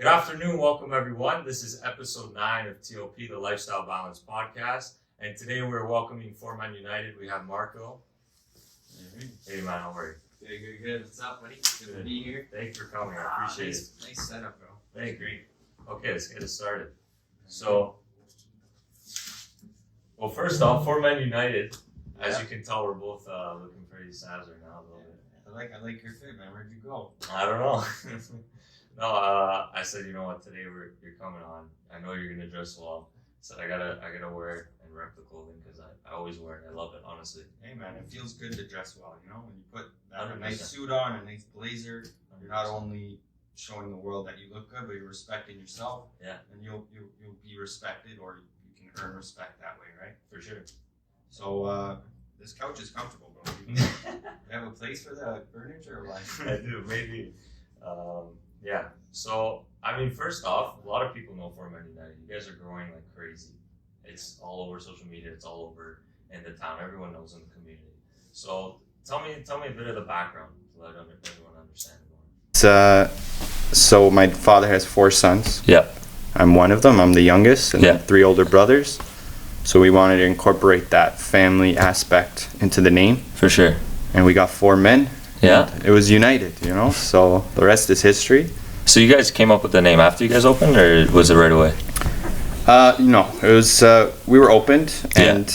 Good afternoon, welcome everyone. This is episode 9 of TOP, the Lifestyle Balance Podcast. And today we're welcoming 4MenUnited. We have Marco. Hey man, how are you? Good. What's up, buddy? Good to be here. Thanks for coming, I appreciate it. Nice setup, bro. Thank you. Okay, let's get it started. So, well, first off, 4MenUnited. As you can tell, we're both looking pretty sad right now a little bit. I like your fit, man. Where'd you go? I don't know. No, I said, you know what, today you're coming on. I know you're gonna dress well. I said I gotta wear it and rep the clothing because I always wear it. I love it, honestly. Hey man, it feels good to dress well. You know, when you put a 100%. nice suit on, a nice blazer, you're not only showing the world that you look good, but you're respecting yourself. Yeah. And you'll be respected, or you can earn respect that way, right? For sure. So this couch is comfortable, bro. You have a place for the furniture, or what? I do, maybe. Yeah. So, I mean, first off, a lot of people know 4MenUnited. You guys are growing like crazy. It's all over social media. It's all over in the town. Everyone knows in the community. So, tell me a bit of the background to let everyone understand more. So my father has 4 sons. Yeah. I'm one of them. I'm the youngest, and then 3 older brothers. So we wanted to incorporate that family aspect into the name. For sure. And we got 4 men. Yeah. It was united, you know. So the rest is history. So you guys came up with the name after you guys opened, or was it right away? No, it was we were opened, and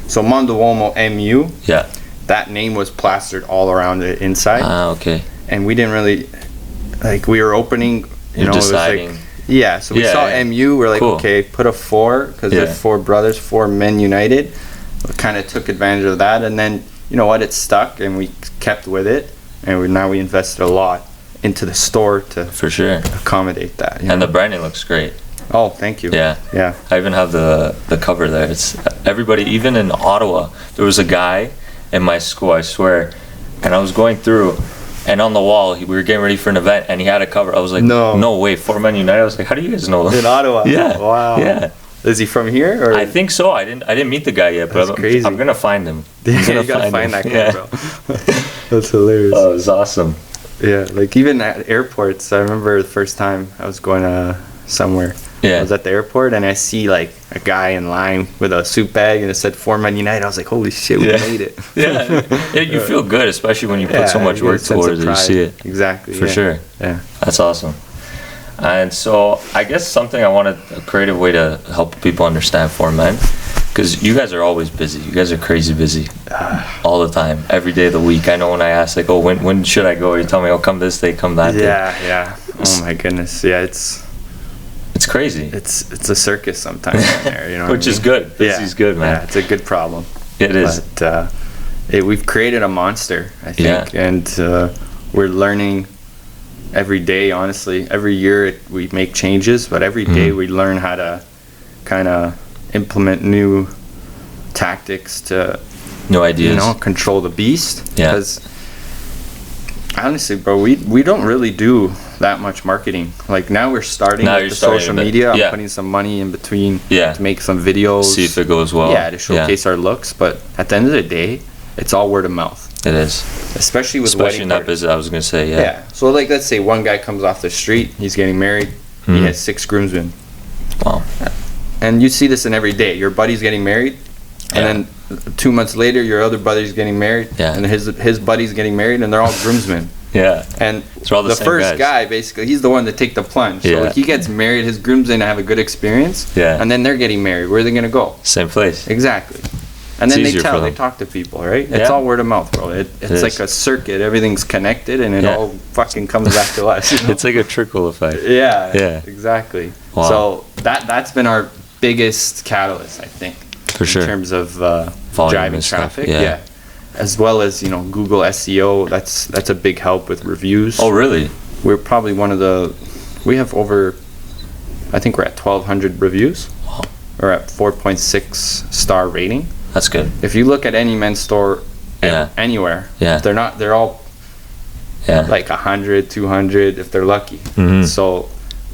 so Monduomo MU. Yeah. That name was plastered all around the inside. Ah, okay. And we didn't really we were opening. You know, deciding. It was like, so we saw MU. We're like, okay, put a 4 because there's 4 brothers, 4 men united. We kind of took advantage of that, and then you know what, it stuck, and we kept with it, and now we invested a lot into the store to for sure accommodate that. And the branding looks great. Oh, thank you. Yeah. I even have the cover there. It's everybody, even in Ottawa. There was a guy in my school, I swear, and I was going through. And on the wall, we were getting ready for an event, and he had a cover. I was like, no way, 4MenUnited. I was like, how do you guys know? In Ottawa? Yeah. Wow. Yeah. Is he from here? Or? I think so. I didn't meet the guy yet, but I'm gonna find him. You gotta find that guy, bro. That's hilarious. Oh, it was awesome. Yeah, like even at airports, I remember the first time I was going somewhere. I was at the airport, and I see like a guy in line with a suit bag, and it said 4MenUnited. I was like, holy shit, we made it. Yeah, you feel good, especially when you put so much work towards it. You see it. Exactly. For sure. Yeah. That's awesome. And so I guess something I wanted, a creative way to help people understand 4Men, because you guys are always busy. You guys are crazy busy all the time, every day of the week. I know when I ask, like, oh, when should I go? You tell me, oh, come this day, come that day. Yeah. Oh my goodness. Yeah, it's crazy. It's a circus sometimes down there, you know. Which is good. Busy's good, man. Yeah, it's a good problem. It is. But we've created a monster, I think, and we're learning every day. Honestly, every year we make changes, but every day we learn how to kind of implement new tactics to new ideas, you know, control the beast. Yeah. Because honestly, bro, we don't really do that much marketing. Like now we're starting with the social media. I'm putting some money in between to make some videos, see if it goes well. Yeah, to showcase our looks. But at the end of the day, it's all word of mouth. It is, especially with wedding in that business. I was gonna say, yeah. So like, let's say one guy comes off the street, he's getting married. He has 6 groomsmen. Wow. And you see this in every day. Your buddy's getting married, and then 2 months later, your other buddy's getting married, and his buddy's getting married, and they're all groomsmen. And the first guy, basically, he's the one to take the plunge. So like, he gets married, his groomsmen have a good experience, and then they're getting married. Where are they gonna go? Same place. Exactly. And then they talk to people, right? It's all word of mouth, bro. It's like a circuit. Everything's connected, and it all fucking comes back to us. You know? It's like a trickle effect. Yeah. Exactly. Wow. So that's been our biggest catalyst, I think, for sure, in terms of driving traffic. Yeah. As well as, you know, Google SEO. That's a big help with reviews. Oh, really? We're probably we have over, I think we're at 1,200 reviews. Wow. We're at 4.6 star rating. That's good. If you look at any men's store anywhere, they're all like 100, 200 if they're lucky. So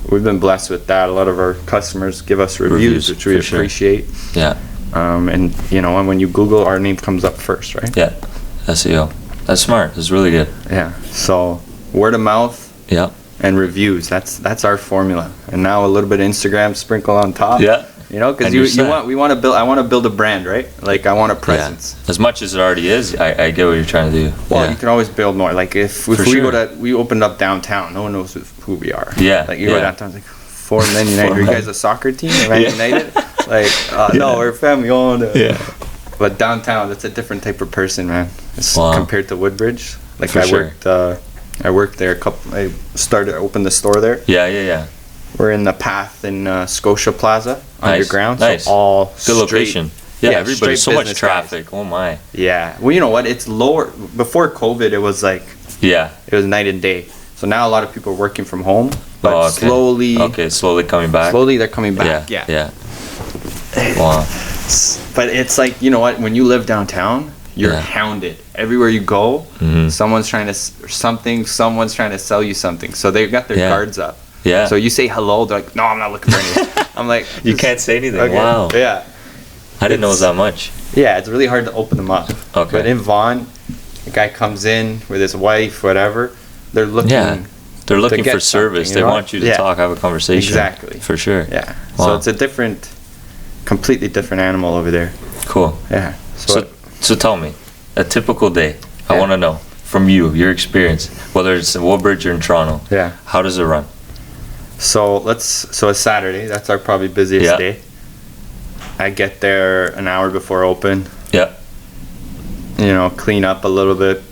we've been blessed with that. A lot of our customers give us reviews which we appreciate. And you know, when you Google, our name comes up first, right? SEO. That's smart. That's really good. So word of mouth. and reviews. That's our formula. And now a little bit of Instagram sprinkle on top. Yeah. You know, because I want to build a brand, right? Like, I want a presence. Yeah. As much as it already is, I get what you're trying to do. Well, you can always build more. Like, if we opened up downtown, no one knows who we are. Yeah. Like, you go downtown, it's like, 4MenUnited. Are you guys a soccer team? Man United? Like, no, we're family owned. Yeah. But downtown, that's a different type of person, man. Compared to Woodbridge. Like, I worked there I opened the store there. Yeah. We're in the path in Scotia Plaza, underground. Nice. So all good location. Yeah, everybody. So much traffic. Guys. Oh my. Yeah. Well, you know what? It's lower. Before COVID, it was like. Yeah. It was night and day. So now a lot of people are working from home, but slowly. Okay, slowly coming back. Slowly they're coming back. Yeah. Wow. But it's like, you know what? When you live downtown, you're hounded everywhere you go. Mm-hmm. Someone's trying to sell you something. So they've got their guards up. Yeah. So you say hello, they're like, no, I'm not looking for anything. I'm like, you can't say anything. Okay. Wow. Yeah. I didn't know it was that much. Yeah, it's really hard to open them up. Okay. But in Vaughan, the guy comes in with his wife, whatever. They're looking. Yeah. They're looking for service. They want you to talk, have a conversation. Exactly. For sure. Yeah. Wow. So it's a completely different animal over there. Cool. Yeah. So tell me, a typical day. I want to know from you, your experience, whether it's in Woodbridge or in Toronto. Yeah. How does it run? So it's Saturday. That's our probably busiest day. I get there an hour before open. Yeah. You know, clean up a little bit,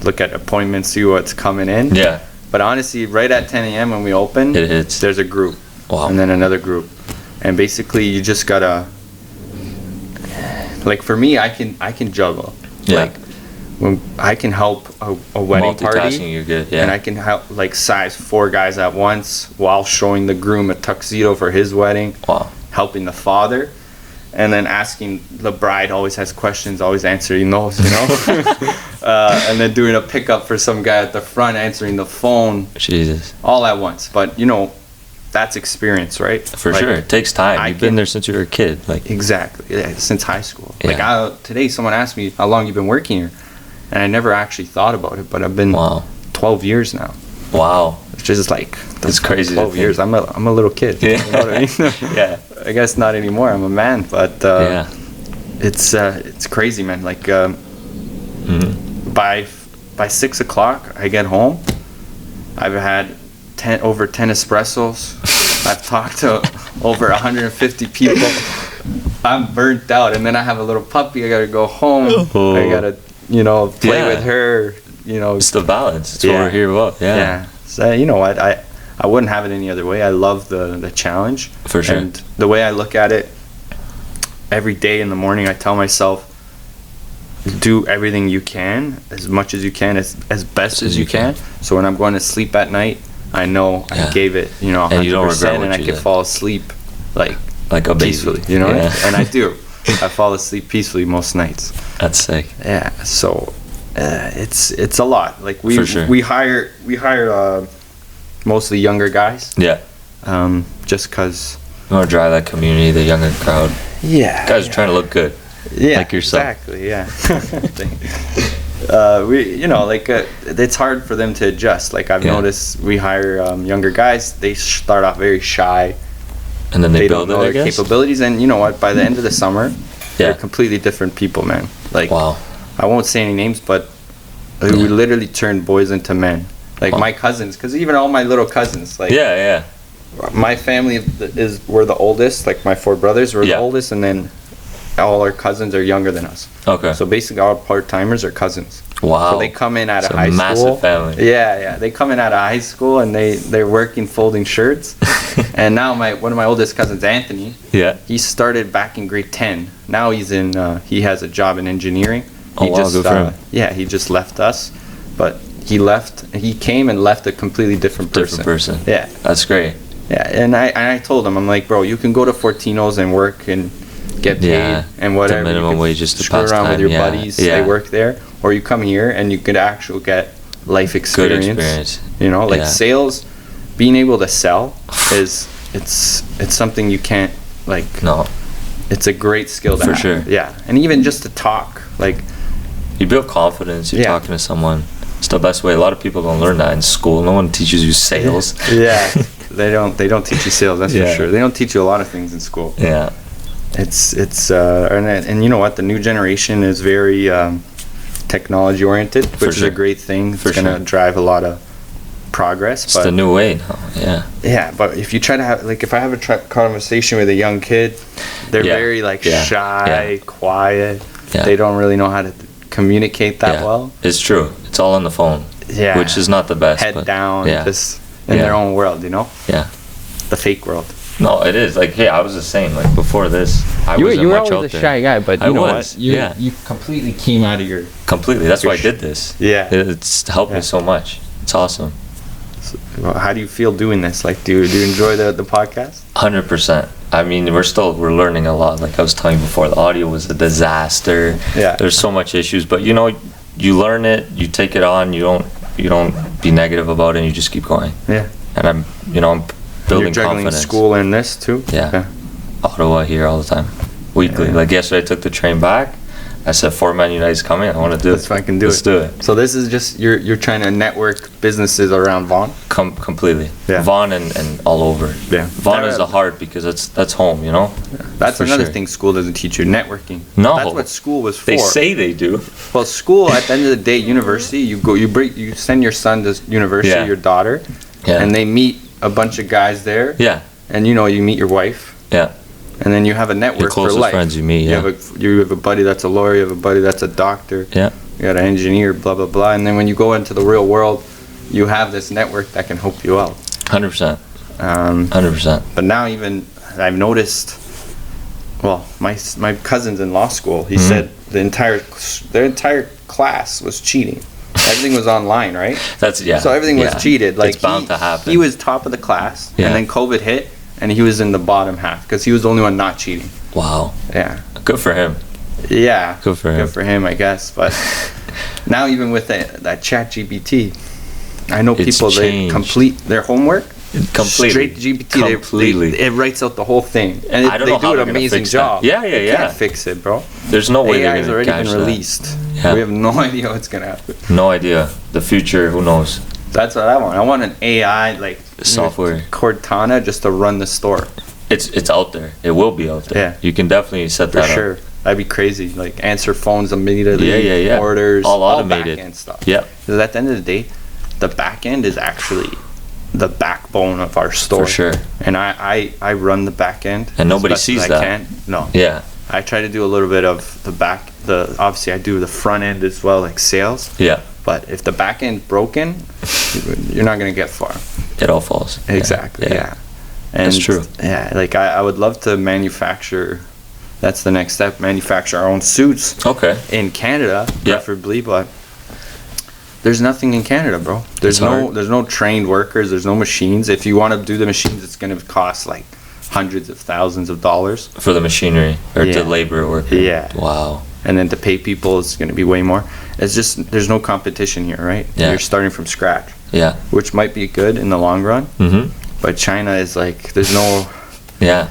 look at appointments, see what's coming in. Yeah. But honestly, right at 10 a.m. when we open, there's a group. Wow. And then another group. And basically, you just gotta. Like, for me, I can juggle. Yeah. Like, when I can help a wedding party. Multitasking, you're good. Yeah. And I can help size 4 guys at once while showing the groom a tuxedo for his wedding. Wow. Helping the father, and then asking the bride, always has questions, always answering those, you know. And then doing a pickup for some guy at the front, answering the phone. Jesus. All at once, but you know, that's experience, right? For sure, it takes time. You've been there since you were a kid, like. Exactly, since high school. Yeah. Like today, someone asked me how long you've been working here, and I never actually thought about it, but I've been 12 years now. Wow. Which is like that's crazy. 12 years. I'm a little kid. Yeah. You know what I mean? Yeah. I guess not anymore. I'm a man, but it's crazy, man. Like by 6 o'clock, I get home. I've had over 10 espressos. I've talked to over 150 people. I'm burnt out, and then I have a little puppy. I gotta go home. I gotta, play with her. It's the balance. It's what we're here about. Yeah. So you know what, I wouldn't have it any other way. I love the challenge. For sure. And the way I look at it, every day in the morning, I tell myself, do everything you can, as much as you can, as best as you can. So when I'm going to sleep at night, I know I gave it, 100%, and you don't regret what and I can fall asleep like a baby. Peacefully, and I do. I fall asleep peacefully most nights. That's sick. Yeah. So it's a lot. Like For sure. we hire mostly younger guys. Yeah. Just cause you want to drive that community, the younger crowd. Yeah. Guys are trying to look good. Yeah. Like yourself. Exactly. Yeah. It's hard for them to adjust. Like I've noticed, we hire younger guys. They start off very shy. And then they build don't know their capabilities. And you know what? By the end of the summer, they're completely different people, man. Like, wow. I won't say any names, but we literally turned boys into men. Like my cousins, because even all my little cousins, like my family we're the oldest. Like my 4 brothers were the oldest, and then all our cousins are younger than us. Okay. So basically, all part-timers are cousins. Wow. So they come in out of high school. Massive family. Yeah. They come in out of high school and they're working folding shirts. And now one of my oldest cousins, Anthony. Yeah. He started back in grade 10. Now he has a job in engineering. Good for him. Yeah, he just left us, but he came and left a completely different person. Yeah. That's great. Yeah, and I told him, I'm like, bro, you can go to Fortino's and work and get paid and whatever. The minimum wage just to screw pass around time. with your buddies. They work there, or you come here and you could actually get life experience. Good experience. Sales, being able to sell it's something you can't No. It's a great skill to have. For sure. Yeah, and even just to talk, you build confidence. You're talking to someone. It's the best way. A lot of people don't learn that in school. No one teaches you sales. Yeah, they don't teach you sales. That's for sure. They don't teach you a lot of things in school. Yeah, it's and you know what? The new generation is very technology oriented, which is a great thing. It's gonna drive a lot of progress. It's the new way now. Yeah. Yeah, but if you try to have, like, if I have a conversation with a young kid, they're very like shy, quiet. Yeah. They don't really know how to communicate that well. It's true. It's all on the phone. Yeah. Which is not the best. Head down, just in their own world, you know? Yeah. The fake world. No, it is. Like, I was the same. Like, before this, you were always a shy guy, but you know what? You completely came out of your... Completely. That's why I did this. Yeah. It's helped me so much. It's awesome. So, how do you feel doing this? Like, do you enjoy the podcast? 100%. I mean, we're learning a lot. Like I was telling you before, the audio was a disaster. Yeah. There's so much issues, but you know, you learn it, you take it on, you don't be negative about it, and you just keep going. Yeah. And I'm building You're juggling confidence. School and this too. Yeah. Ottawa here all the time, weekly. Like yesterday, I took the train back. I said 4MenUnited is coming. I want to do it. Let's fucking do it. Let's do it. So this is just you're trying to network businesses around Vaughan. Completely. Yeah. Vaughan and all over. Yeah. Vaughan is the heart because that's home. You know. Yeah. That's another thing school doesn't teach you, networking. No. That's what school was for. They say they do. Well, school at the end of the day, university. You send your son to university, your daughter, and they meet a bunch of guys there. Yeah. And you meet your wife. Yeah. And then you have a network for life. Your closest friends you meet, You have a buddy that's a lawyer, you have a buddy that's a doctor. Yeah. You got an engineer, blah, blah, blah. And then when you go into the real world, you have this network that can help you out. 100%. 100%. But now even, I've noticed, well, my cousin's in law school. He said their entire class was cheating. Everything was online, right? So everything was cheated. Like it's bound to happen. He was top of the class, and then COVID hit. And he was in the bottom half because he was the only one not cheating. Wow. Yeah. Good for him. Yeah. Good for him. Good for him, I guess. But now even with that ChatGPT, I know people they complete their homework. Completely. Straight to GPT. Completely. It writes out the whole thing, and I don't know they do an amazing job. Yeah. They can't fix it, bro. There's no way AI has already been released. Yeah. We have no idea what's gonna happen. No idea. The future, who knows? That's what I want. I want an AI like software Cortana just to run the store. It's out there. It will be out there. Yeah. You can definitely set that up. For sure. That'd be crazy. Like answer phones immediately. Yeah. Orders. All automated. All back-end stuff. Yeah. Because at the end of the day, the back end is actually the backbone of our store. For sure. And I run the back end. And nobody sees that. I can. No. Yeah. I try to do a little bit of obviously I do the front end as well, like sales. Yeah. But if the back end's broken, you're not gonna get far. It all falls. Exactly. Yeah. And that's true. Yeah. Like I would love to manufacture. That's the next step. Manufacture our own suits. Okay. In Canada, preferably, but there's nothing in Canada, bro. There's no trained workers. There's no machines. If you want to do the machines, it's gonna cost like hundreds of thousands of dollars for the machinery or the labor worker. Yeah. Wow. And then to pay people, it's gonna be way more. It's just there's no competition here, right? Yeah. You're starting from scratch. Yeah. Which might be good in the long run. Mm-hmm. But China is like there's no. Yeah.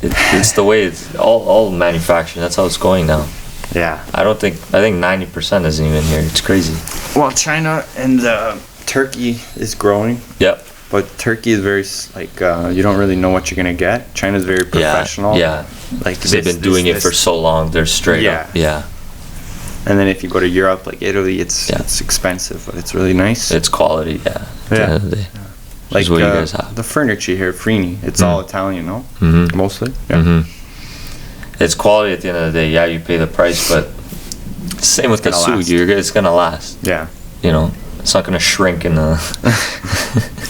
It's the way it's all manufacturing. That's how it's going now. Yeah. I think 90% isn't even here. It's crazy. Well, China and Turkey is growing. Yep. But Turkey is very you don't really know what you're gonna get. China's very professional. Yeah. Like they've been doing it for so long. They're straight up. Yeah. And then if you go to Europe, like Italy, it's expensive, but it's really nice. It's quality. Yeah. At the end of the day. Like what you guys have. The furniture here, Frini, it's all Italian, no? Mm-hmm. Mostly. Yeah. Mm-hmm. It's quality at the end of the day. Yeah, you pay the price, but same with the suit. It's gonna last. Yeah. You know, it's not gonna shrink in the.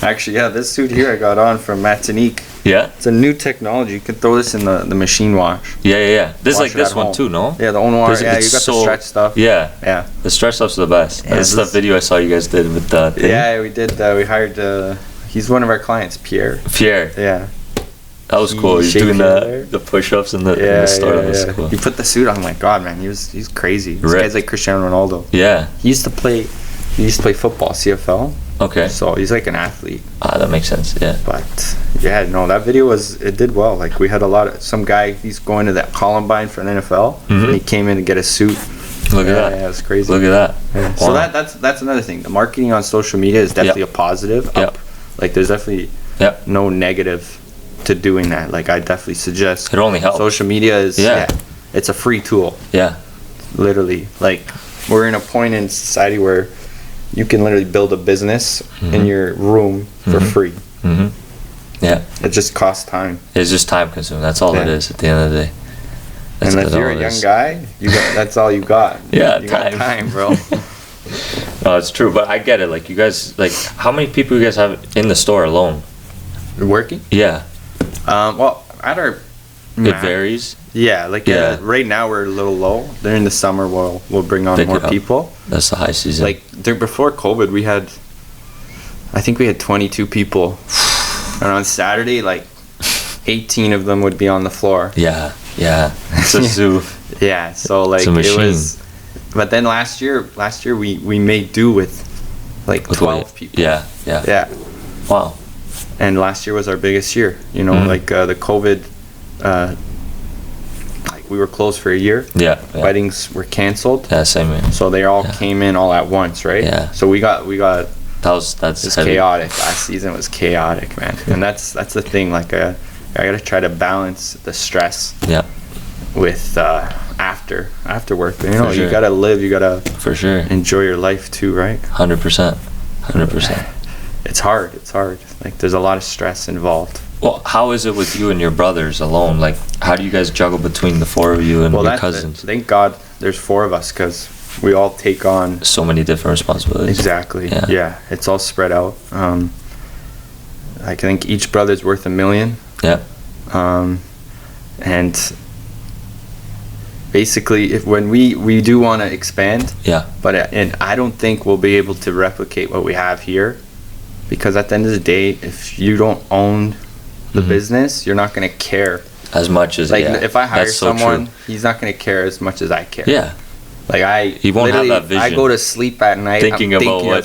Actually, yeah, this suit here I got on from Matinique. Yeah. It's a new technology. You can throw this in the machine wash. Yeah. This is like this one too, no? Yeah, the own wash. Yeah, you got the stretch stuff. Yeah. Yeah. The stretch stuff's the best. Yeah, that's the video I saw you guys did with the thing. Yeah, we did. We hired. He's one of our clients, Pierre. Yeah. That was cool. He's doing the push-ups in the start of the school. He put the suit on. Oh my God, man, he's crazy. This guy's like Cristiano Ronaldo. Yeah. He used to play football, CFL. Okay. So he's like an athlete. That makes sense. Yeah. But yeah, no, that video it did well. Like we had some guy. He's going to that Columbine for an NFL. Mm-hmm. And he came in to get a suit. Look at that. Yeah, it's crazy. Look at that. Yeah. Wow. So that's another thing. The marketing on social media is definitely a positive. Like there's definitely no negative to doing that. Like I definitely suggest. It only helps. Social media is it's a free tool. Yeah. Literally, like we're in a point in society where you can literally build a business in your room for free. Yeah. It just costs time. It's just time consuming. That's all it is at the end of the day. And if you're a young guy, that's all you got. Yeah, you got time, bro. No, it's true, but I get it. Like you guys, like how many people you guys have in the store alone? Working? Yeah. Well, at our it varies. Yeah, like right now we're a little low. During the summer, we'll bring on more people. That's the high season. Like before COVID, I think we had 22 people, and on Saturday, like 18 of them would be on the floor. Yeah. It's a zoo. Yeah, so like it was. But then last year we made do with like 12 people. Yeah. Wow. And last year was our biggest year. You know, like the COVID. Like we were closed for a year. Yeah. Weddings were canceled. Yeah, same here. So they all came in all at once, right? Yeah. So we got. That's chaotic. Last season was chaotic, man. And that's the thing. Like I gotta try to balance the stress. Yeah. With after work, you know, sure. You gotta live. You gotta for sure enjoy your life too, right? 100%. It's hard. Like there's a lot of stress involved. Well, how is it with you and your brothers alone? Like, how do you guys juggle between the four of you and your cousins? Thank God there's four of us because we all take on so many different responsibilities. Exactly. Yeah. It's all spread out. I think each brother's worth $1 million. Yeah. And basically, when we do want to expand. Yeah. But and I don't think we'll be able to replicate what we have here, because at the end of the day, if you don't own the business, you're not gonna care as much as if I hire someone, he's not gonna care as much as I care. Yeah. Like he won't have that vision. I go to sleep at night thinking about what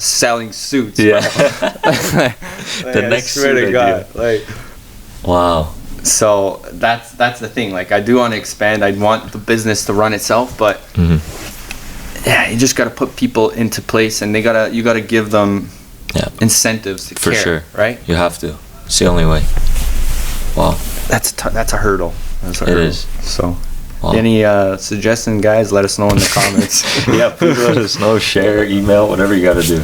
selling suits. Yeah. The next suit to God. Like wow. So that's the thing. Like I do want to expand. I want the business to run itself, but yeah, you just got to put people into place, and you gotta give them incentives to care. For sure, right? You have to. It's the only way. Wow. That's a hurdle. It is. So. Wow. Any suggestions, guys? Let us know in the comments. Yeah, please let us know. Share, email, whatever you got to do.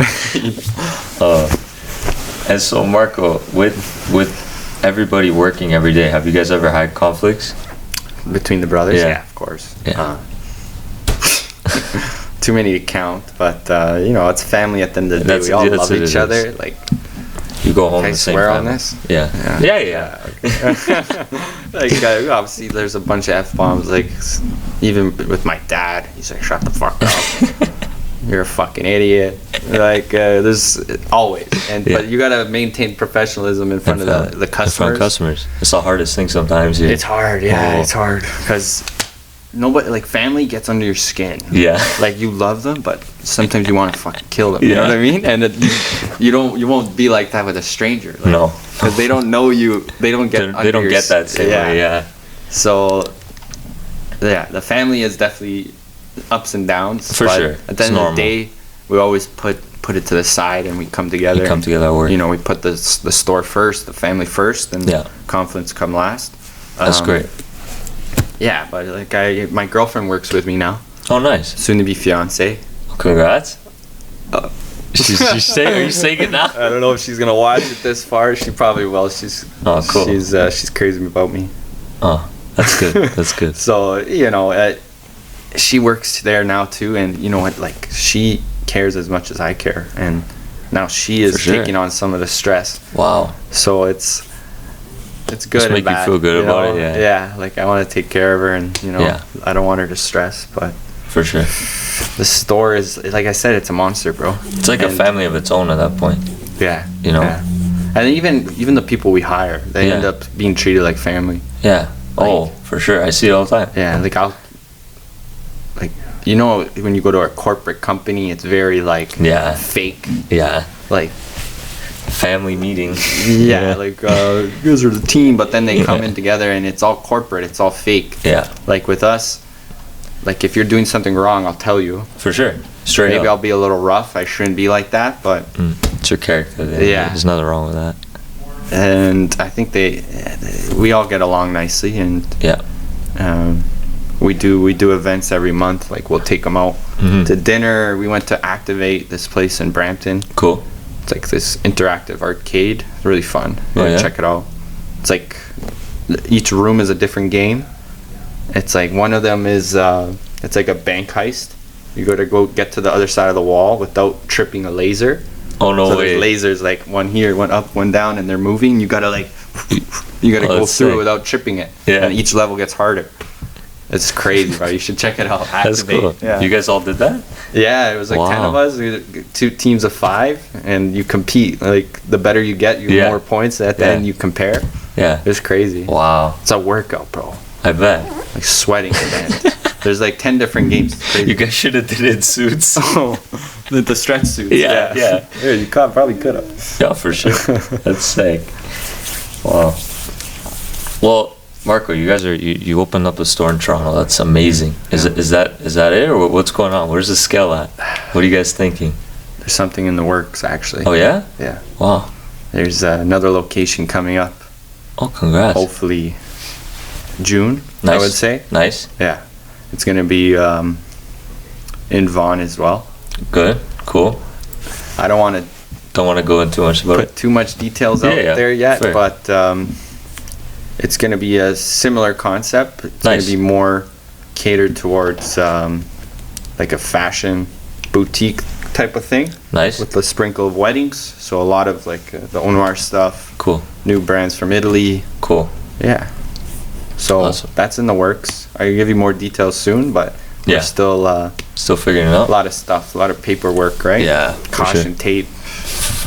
And so, Marco, with everybody working every day, have you guys ever had conflicts between the brothers? Yeah, of course. Yeah. Too many to count, but you know, it's family at the end of the day. We all love each other. Like. You go home the same swear family. On this? Yeah. Okay. Like obviously there's a bunch of F-bombs, like even with my dad, he's like, shut the fuck up. You're a fucking idiot. Like there's always but you gotta maintain professionalism in front of the customers. In front of customers. It's the hardest thing sometimes. It's hard, it's hard because nobody, like, family gets under your skin. Yeah. Like, you love them, but sometimes you want to fucking kill them. You know what I mean? And you won't be like that with a stranger. Like, no. Because they don't know you. They don't get. They don't get that same way. Yeah. So, yeah, the family is definitely ups and downs. For sure. At the end of the day, we always put it to the side and we come together. Come together at work. You know, we put the store first, the family first, and conflicts come last. That's great. Yeah, but like my girlfriend works with me now. Oh, nice. Soon to be fiance. Congrats. Are you saying it now? I don't know if she's gonna watch it this far. She probably will. She's cool. She's crazy about me. Oh, that's good. That's good. So you know, she works there now too, and you know what? Like she cares as much as I care, and now she is taking on some of the stress. Wow. So it's good. Just make you feel good about it. Yeah. Like I want to take care of her, and you know, I don't want her to stress, but. For sure. The store is, like I said, it's a monster, bro. It's like a family of its own at that point. Yeah. You know? Yeah. And even the people we hire, they end up being treated like family. Yeah. Like, for sure. I see it all the time. Yeah. Like, you know, when you go to a corporate company, it's very, like, fake. Yeah. Like, family meeting. Yeah. Like, you guys are the team, but then they come in together and it's all corporate. It's all fake. Yeah. Like, with us, like if you're doing something wrong, I'll tell you. For sure. Straight Maybe up. I'll be a little rough. I shouldn't be like that, but it's your character. Yeah. There's nothing wrong with that. And I think we all get along nicely, and we do events every month. Like we'll take them out to dinner. We went to Activate, this place in Brampton. Cool. It's like this interactive arcade. It's really fun. Check it out. It's like each room is a different game. It's like one of them is it's like a bank heist. You go get to the other side of the wall without tripping a laser. Oh no way! There's lasers like one here, one up, one down, and they're moving. You gotta go through it without tripping it. Yeah. And each level gets harder. It's crazy, bro. You should check it out. Activate. That's cool. Yeah. You guys all did that? Yeah, it was like 10 of us. We were 2 teams of 5, and you compete. Like the better you get, you more points. At the end, you compare. Yeah. It's crazy. Wow. It's a workout, bro. I bet. Like sweating at the end. There's like 10 different games. You guys should have did it in suits. Oh, the stretch suits. Yeah. Yeah, you probably could have. Yeah, for sure. That's sick. Wow. Well, Marco, you guys you opened up a store in Toronto. That's amazing. Is that it, or what's going on? Where's the scale at? What are you guys thinking? There's something in the works, actually. Oh yeah? Yeah. Wow. There's another location coming up. Oh, congrats. Hopefully June, I would say. Nice. Yeah. It's going to be in Vaughan as well. Good. Cool. I don't want to go into too much about put too much details out there yet, fair. But it's going to be a similar concept. It's going to be more catered towards like a fashion boutique type of thing. Nice. With a sprinkle of weddings. So a lot of like the Onwar stuff. Cool. New brands from Italy. Cool. Yeah. So awesome. That's in the works. I'll give you more details soon, but we're still figuring it out. A lot of stuff, a lot of paperwork, right? Yeah. Caution tape.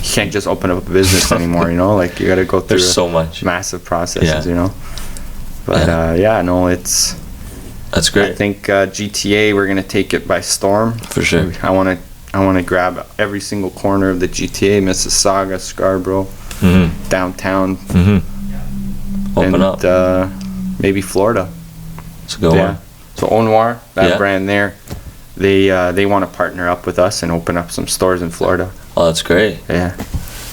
You can't just open up a business anymore, you know? Like you got to go through There's so much massive processes, you know? But that's great. I think GTA, we're going to take it by storm. For sure. I want to grab every single corner of the GTA, Mississauga, Scarborough, downtown. Open up. Maybe Florida. It's a good one. So Onwar, that brand there, they want to partner up with us and open up some stores in Florida. Oh, that's great. Yeah.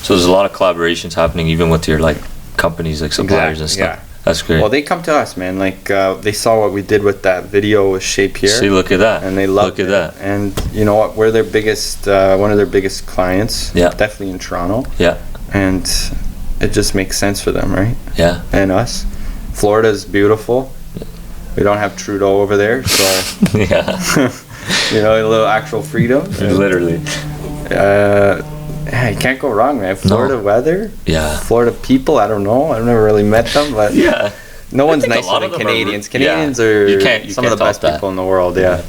So there's a lot of collaborations happening, even with your like companies, like suppliers and stuff. Yeah. That's great. Well, they come to us, man. Like they saw what we did with that video with Shape Here. See, look at that. And they loved it. And you know what? We're their biggest, one of their biggest clients. Yeah. Definitely in Toronto. Yeah. And it just makes sense for them, right? Yeah. And us. Florida's beautiful. We don't have Trudeau over there, so yeah. You know, a little actual freedom. Literally. You can't go wrong, man. Florida weather. Yeah. Florida people. I don't know. I've never really met them, but yeah. No one's nicer than Canadians. Canadians are some of the best people in the world. Yeah.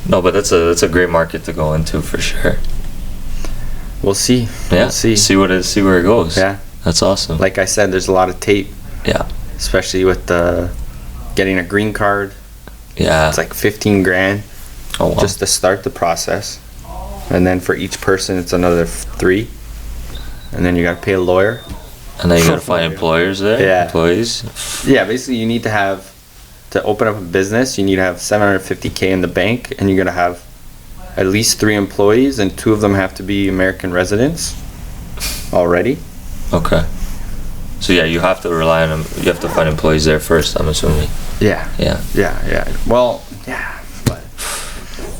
No, but that's a great market to go into for sure. We'll see. Yeah. We'll see. See where it goes. Yeah. That's awesome. Like I said, there's a lot of tape. Yeah. Especially with getting a green card. Yeah. It's like 15 grand. Oh, wow. Just to start the process. And then for each person, it's another 3. And then you got to pay a lawyer. And then you got to find employers there? Yeah. Employees? Yeah, basically you need to open up a business, you need to have $750K in the bank, and you got to have at least 3 employees, and 2 of them have to be American residents already. Okay. So yeah, you have to rely on them. You have to find employees there first, I'm assuming. Yeah. Yeah. Yeah, yeah. Well, yeah. But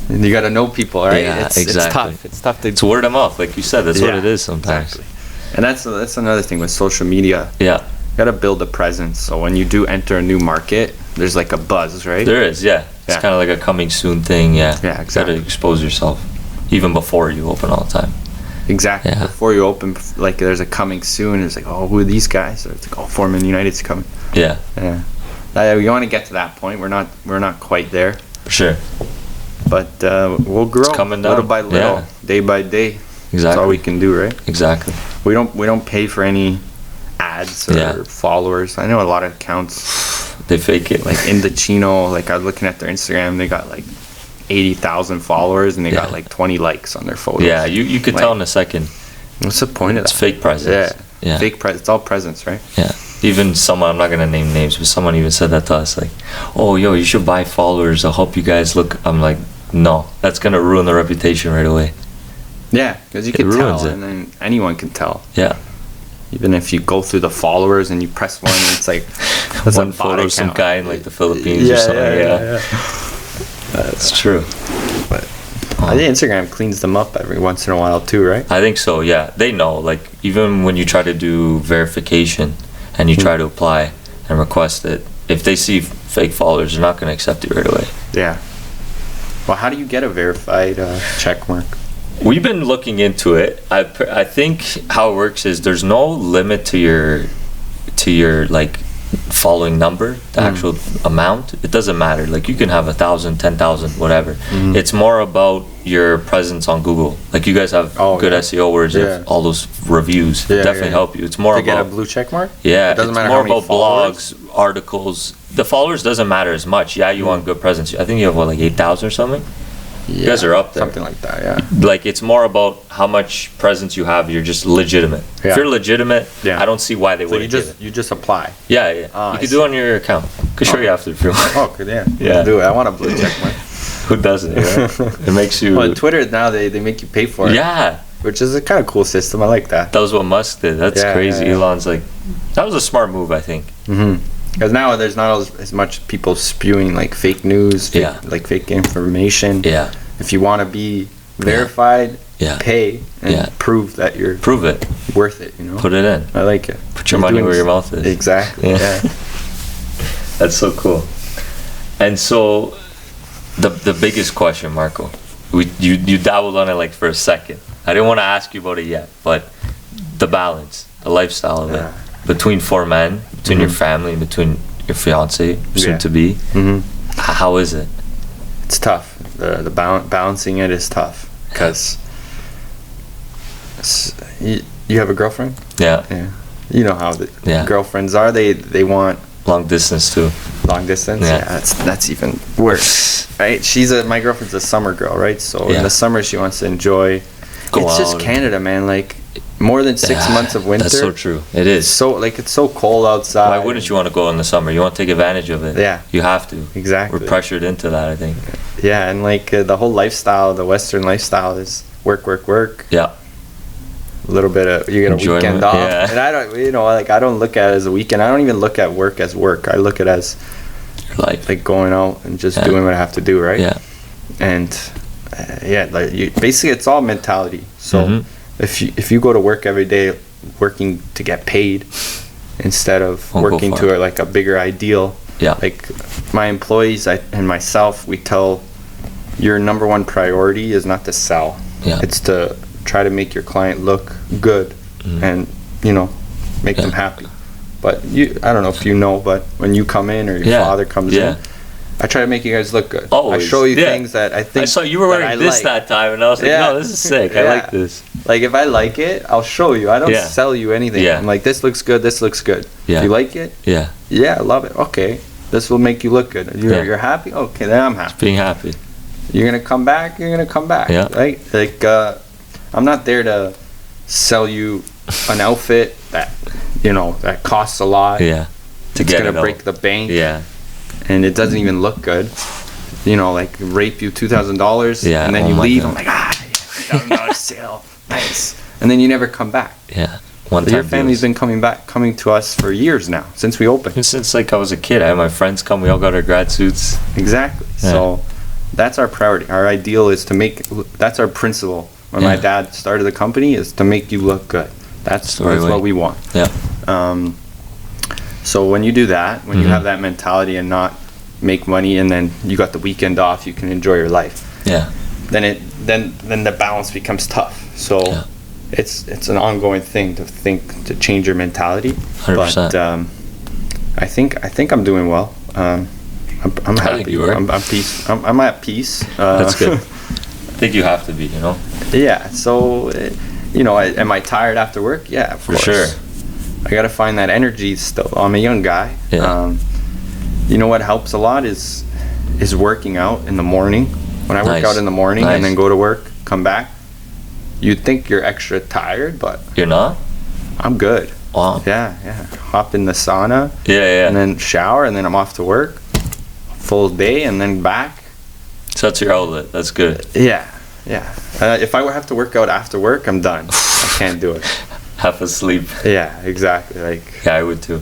you got to know people, right? Yeah, exactly. It's tough. It's tough to... It's word of mouth, like you said. That's what it is sometimes. Exactly. And that's another thing with social media. Yeah. You got to build a presence. So when you do enter a new market, there's like a buzz, right? There is, yeah. It's kind of like a coming soon thing, yeah. Yeah, exactly. You got to expose yourself, even before you open all the time. Exactly. Yeah. Before you open, like there's a coming soon. It's like, oh, who are these guys? Or it's like, oh, 4MenUnited's coming. Yeah. Yeah. We want to get to that point. We're not quite there. For sure. But we'll grow. It's coming down. Little by little, day by day. Exactly. That's all we can do, right? Exactly. We don't pay for any ads or followers. I know a lot of accounts. They fake it. Like Indochino, like I was looking at their Instagram, they got like 80,000 followers and they got like 20 likes on their photos. Yeah, you could tell in a second. What's the point of that? It's fake presence. Yeah. Fake presence. It's all presence, right? Yeah. even someone, I'm not gonna name names, but someone even said that to us, like, oh, yo, you should buy followers. I'll help you guys look. I'm like, no, that's gonna ruin the reputation right away. Yeah, because you can tell, and then anyone can tell. Yeah. Even if you go through the followers and you press one, it's like that's one photo of some guy in like the Philippines or something. Yeah. That's true. But I think Instagram cleans them up every once in a while too, right? I think so. Yeah, they know. Like even when you try to do verification and you try to apply and request it, if they see fake followers, they're not going to accept it right away. Yeah. Well, how do you get a verified check mark? We've been looking into it. I think how it works is there's no limit to your like following number, the actual amount. It doesn't matter. Like you can have 1,000, 10,000, whatever. It's more about your presence on Google. Like you guys have good SEO words, all those reviews definitely help you. It's more about get a blue check mark. Yeah, it's more about blogs, articles. The followers doesn't matter as much. Yeah, you want good presence. I think you have what, like 8,000 or something. Yeah, you guys are up there. Something like that, yeah. Like, it's more about how much presence you have. You're just legitimate. Yeah. If you're legitimate, I don't see why they wouldn't. You just apply. Yeah. You can do it on your account. Could show you after if you want. Oh, good, yeah. Do it. I want a blue check mark. Who doesn't? Right? It makes you. Well, Twitter now they make you pay for it. Yeah. Which is a kind of cool system. I like that. That was what Musk did. That's crazy. Elon's like, that was a smart move, I think. Because now there's not as much people spewing like fake news, like fake information. Yeah. If you want to be verified, pay and prove that you're worth it. You know, put it in. I like it. Put your money where your mouth is. Exactly. Yeah. That's so cool. And so, the biggest question, Marco, you dabbled on it like for a second. I didn't want to ask you about it yet, but the balance, the lifestyle of it between 4Men, between your family, between your fiance, soon to be. How is it? It's tough. The balancing it is tough because you have a girlfriend. Yeah. You know how the girlfriends are. They want long distance too. Long distance. Yeah. That's even worse, right? My girlfriend's a summer girl, right? So in the summer she wants to enjoy. It's just Canada, man. Like more than 6 months of winter. That's so true. It is. So it's so cold outside. Why wouldn't you want to go in the summer? You want to take advantage of it. Yeah. You have to. Exactly. We're pressured into that, I think. Yeah, and like the whole lifestyle, the Western lifestyle is work. Yeah. A little bit of you get a weekend off, and I don't, I don't look at it as a weekend. I don't even look at work as work. I look at it as your life, like going out and just doing what I have to do, right? Yeah. And basically it's all mentality. So if you go to work every day working to get paid instead of working to like a bigger ideal. Yeah. Like my employees and myself, we tell your number one priority is not to sell. Yeah. It's to try to make your client look good and, make them happy. But I don't know if you know, but when you come in or your father comes in, I try to make you guys look good. Always. I show you things that I think. I saw you were wearing this that time, and I was like, no, this is sick. I like this. Like if I like it, I'll show you. I don't sell you anything. Yeah. I'm like, this looks good. This looks good. Yeah. If you like it? Yeah. Yeah, I love it. Okay. This will make you look good. You're happy? Okay, then I'm happy. Just being happy. You're going to come back? You're going to come back. Yeah. Right? Like, I'm not there to sell you an outfit that, that costs a lot. Yeah. It's going to break the bank. Yeah. And it doesn't even look good. Like rape you $2,000. Yeah. And then you leave. God. I'm like, $1,000 sale. Nice. And then you never come back. Yeah. Your family's been coming to us for years now, since we opened. Since like I was a kid, I had my friends come. We all got our grad suits. Exactly. Yeah. So that's our priority. Our ideal is to that's our principle. When my dad started the company, is to make you look good. That's what we want. Yeah. So when you do that, when you have that mentality and not make money, and then you got the weekend off, you can enjoy your life. Yeah. Then the balance becomes tough. So it's an ongoing thing to change your mentality. 100%. But I think I'm doing well. I'm happy. I'm at peace. That's good. I think you have to be. Yeah. So am I tired after work? Yeah, of course. For sure. I gotta find that energy still. I'm a young guy. Yeah. What helps a lot is working out in the morning. When I work out in the morning and then go to work, come back, you'd think you're extra tired, but you're not. I'm good. Wow. Yeah. Hop in the sauna. Yeah. And then shower, and then I'm off to work. Full day, and then back. So that's your outlet. That's good. Yeah. If I have to work out after work, I'm done. I can't do it. Half asleep. Yeah, exactly. Like. Yeah, I would too.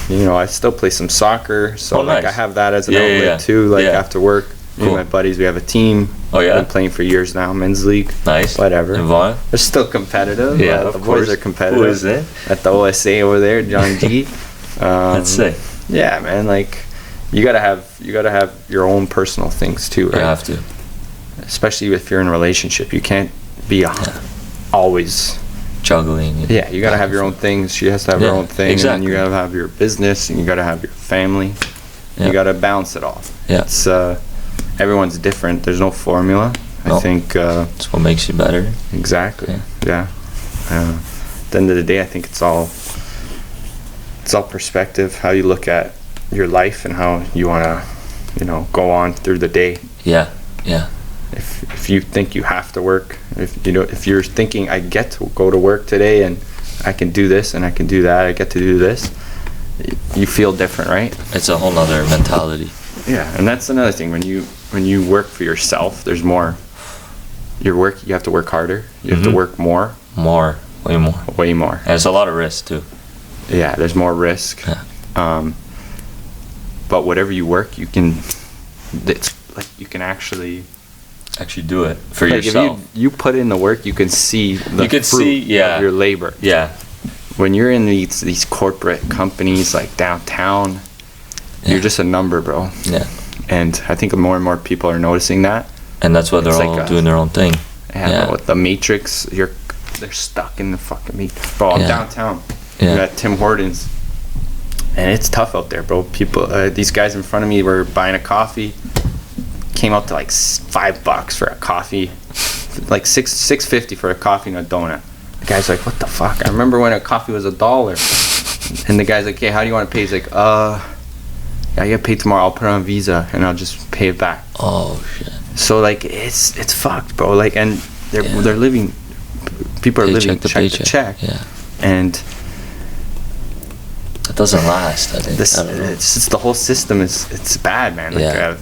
You know, I still play some soccer, so nice. I have that as an outlet too. Like after work, me and my buddies, we have a team. Oh yeah. Been playing for years now, men's league. Nice. Whatever. And Vaughn? They're still competitive. Yeah, the boys are competitive. Who is it? At the OSA over there, John G. That's sick. Yeah, man. Like, you gotta have your own personal things too, right? You have to. Especially if you're in a relationship, you can't be always juggling. Yeah, you gotta have your own things. She has to have her own thing, exactly. and then you gotta have your business, and you gotta have your family. You gotta balance it all. Yeah. It's everyone's different. There's no formula. I think that's what makes you better. Exactly. Yeah. At the end of the day, I think it's all perspective. How you look at your life and how you wanna, go on through the day. Yeah. If you think you have to work, if you're thinking I get to go to work today and I can do this and I can do that, I get to do this, you feel different, right? It's a whole nother mentality. Yeah, and that's another thing. When you work for yourself, there's more. You have to work harder. You have to work more. Way more. And it's a lot of risk too. Yeah, there's more risk. Yeah. But whatever you work, you can. It's like you can actually do it for yourself. If you put in the work, you can see the fruit of your labor. Yeah. When you're in these corporate companies like downtown, you're just a number, bro. Yeah. And I think more and more people are noticing that. And that's why they're all doing their own thing. Yeah. With the Matrix, they're stuck in the fucking Matrix. Bro, I'm downtown. Yeah. You got Tim Hortons. And it's tough out there, bro. People, these guys in front of me were buying a coffee. Came out to like $5 for a coffee, like $6.50 for a coffee and a donut. The guy's like, "What the fuck?" I remember when a coffee was $1, and the guy's like, "Hey, how do you want to pay?" He's like, I get paid tomorrow. I'll put it on Visa and I'll just pay it back." Oh shit. So like, it's fucked, bro. Like, and they're living. People are living check to check. Yeah. And that doesn't last. I think. It's the whole system it's bad, man. Like,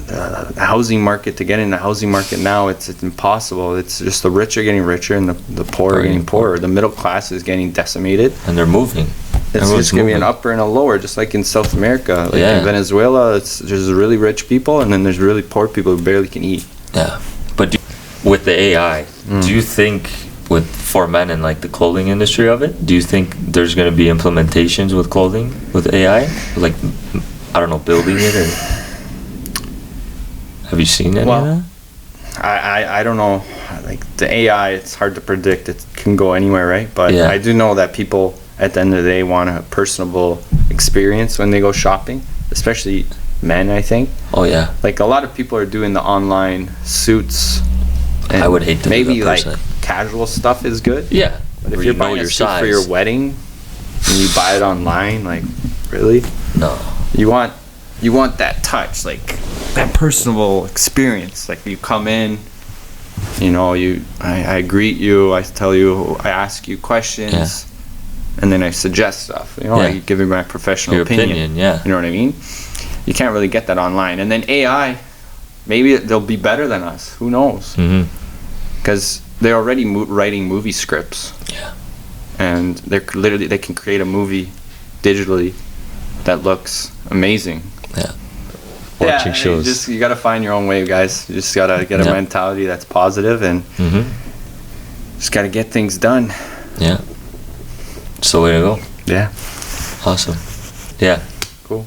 the housing market, to get in the housing market now, it's impossible. It's just the rich are getting richer and the poor are getting poorer. The middle class is getting decimated. And they're moving. It's just going to be an upper and a lower, just like in South America. Like in Venezuela, there's really rich people and then there's really poor people who barely can eat. Yeah. But with the AI, do you think with 4Men and like the clothing industry of it, do you think there's going to be implementations with clothing with AI? Like, I don't know, building it or... Have you seen any of that? I don't know. Like the AI, it's hard to predict. It can go anywhere, right? But I do know that people at the end of the day want a personable experience when they go shopping, especially men, I think. Oh yeah. Like a lot of people are doing the online suits. And I would hate to maybe do that personally. Like casual stuff is good. Yeah. But if you're buying a suit for your wedding and you buy it online, like really? No. You want that touch, like that personable experience. Like you come in, I greet you, I tell you, I ask you questions, and then I suggest stuff. I give you my professional opinion. Yeah. You know what I mean? You can't really get that online. And then AI, maybe they'll be better than us. Who knows? Because they're already writing movie scripts. Yeah. And they can create a movie digitally that looks amazing. Yeah. Watching shows. You gotta find your own way, guys. You just gotta get a mentality that's positive and just gotta get things done. Yeah. It's the way to go. Yeah. Awesome. Yeah. Cool.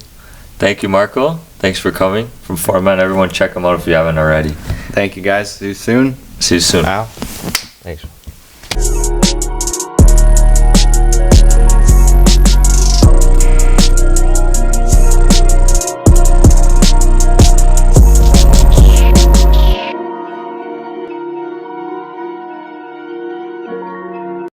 Thank you, Marco. Thanks for coming from 4Men. Everyone check them out if you haven't already. Thank you, guys. See you soon. See you soon. Al. Thanks.